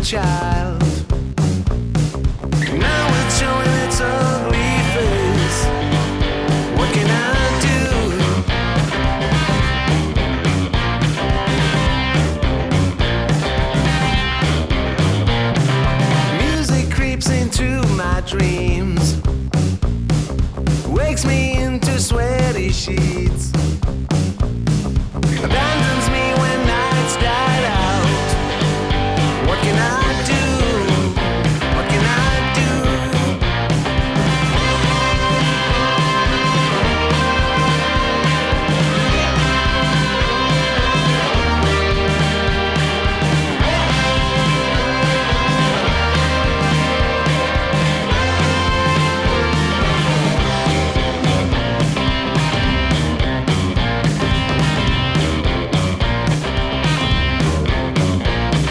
child. Now it's showing its ugly face. What can I do? Music creeps into my dreams, wakes me into sweaty sheets, abandons me when nights died out. What can I do? What can I do?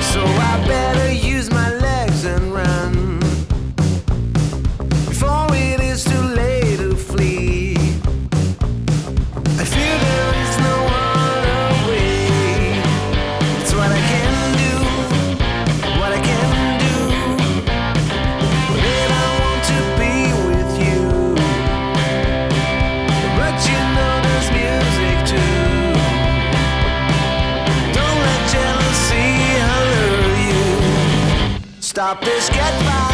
So I better use my legs and run before it is too late to flee. I feel there is no other way. It's what I can do, what I can do. But I want to be with you. But you know there's music too. Don't let jealousy alert you. Stop this, get by.